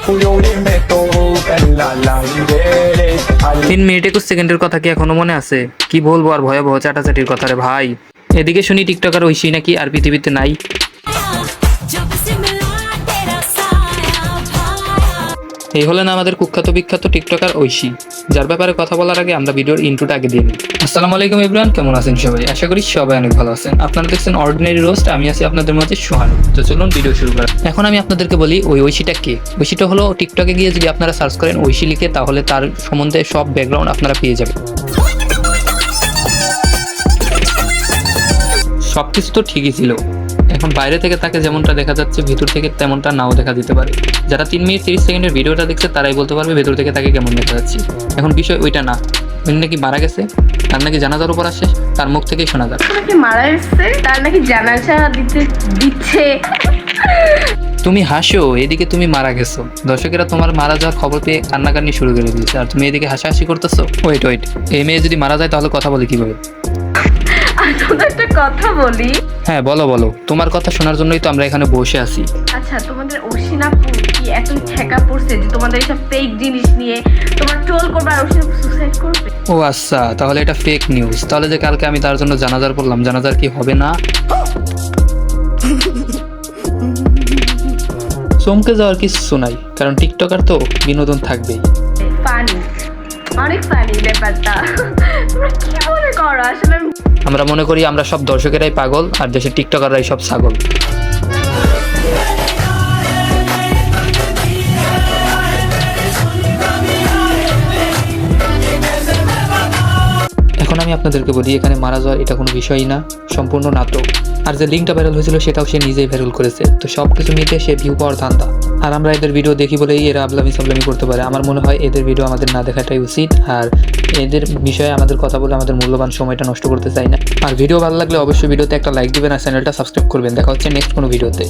3 minute 21 সেকেন্ডের কথা কি এখনো মনে আছে? কি বলবো আর ভয়াবহ চাটাচাটির কথা রে ভাই। এদিকে শুনি টিকটকার ঐশী নাকি আর পৃথিবীতে নাই। এই হলেন আমাদের কুখ্যাত বিখ্যাত টিকটকার ঐশী, যার ব্যাপারে কথা বলার আগে আমরা ভিডিওর ইন্ট্রোটা আগে দিয়ে নিই। আসসালামু আলাইকুম এভরিওয়ান, কেমন আছেন সবাই? আশা করি সবাই অনেক ভালো আছেন। আপনারা দেখছেন অর্ডিনারি রোস্ট, আমি আছি আপনাদের মাঝে সোহানু। তো চলুন ভিডিও শুরু করা। এখন আমি আপনাদেরকে বলি ওই ঐশীটা কে। ঐশীটা হলো টিকটকে গিয়ে যদি আপনারা সার্চ করেন ঐশী লিখে, তাহলে তার সম্বন্ধে সব ব্যাকগ্রাউন্ড আপনারা পেয়ে যাবেন। সবকিছু তো ঠিকই ছিল, এখন বাইরে থেকে তাকে যেমনটা দেখা যাচ্ছে ভিতর থেকে তেমনটা নাও দেখা দিতে পারে। যারা 3 মিনিট 30 সেকেন্ডের ভিডিওটা দেখছে তারাই বলতে পারবে ভেতর থেকে তাকে কেমন দেখা যাচ্ছে। এখন বিষয় ওইটা না, উনি নাকি মারা গেছে, তার নাকি জানাজার উপর আসে, তার মুখ থেকেই শোনা যাবে নাকি মারা গেছে, তার নাকি জানাজা দিচ্ছে। তুমি হাসো, এদিকে তুমি মারা গেছো, দর্শকেরা তোমার মারা যাওয়ার খবর পেয়ে কান্নাকান্নি শুরু করে দিয়েছে, আর তুমি এদিকে হাসাহাসি করতেছো। ওয়েট, এই মেয়ে যদি মারা যায় তাহলে কথা বলে কিভাবে? তোমাদের একটা কথা বলি। হ্যাঁ বলো, তোমার কথা শোনার জন্যই তো আমরা এখানে বসে আছি। আচ্ছা, তোমাদের অসিনাপু কি এতই ঠেকা পড়ছে যে তোমাদের এইসব ফেক জিনিস নিয়ে তোমার ট্রোল করবে আর অসিনাপু সুসাইড করবে? ও আচ্ছা, তাহলে এটা ফেক নিউজ। তাহলে যে কালকে আমি তার জন্য জানাজার পড়লাম, জানাজার কি হবে না? চমকে যাওয়ার কিছু নাই, কারণ টিকটকার তো বিনোদন থাকবেই। ফানি, অনেক ফানি ব্যাপারটা। তোমরা কি মনে করো আসলে? আমরা মনে করি আমরা সব দর্শকেরাই পাগল আর দেশের টিকটকাররাই সব ছাগল। এখন আমি আপনাদেরকে বলি, এখানে মারা যাওয়ার এটা কোনো বিষয়ই না, সম্পূর্ণ নাটক। আর যে লিঙ্কটা ভাইরাল হয়েছিল সেটাও সে নিজেই ভাইরাল করেছে। তো সব কিছু মিলে সে ভিউ পাওয়ার ধান্দা। আর আমরা এদের ভিডিও দেখি বলেই এরা আবলামি সাবলামি করতে পারে। আমার মনে হয় এদের ভিডিও আমাদের না দেখাটাই উচিত, আর এদের বিষয়ে আমাদের কথা বলে আমাদের মূল্যবান সময়টা নষ্ট করতে চাই না। আর ভিডিও ভালো লাগলে অবশ্যই ভিডিওতে একটা লাইক দিবেন আর চ্যানেলটা সাবস্ক্রাইব করবেন। দেখা হচ্ছে নেক্সট কোনো ভিডিওতে।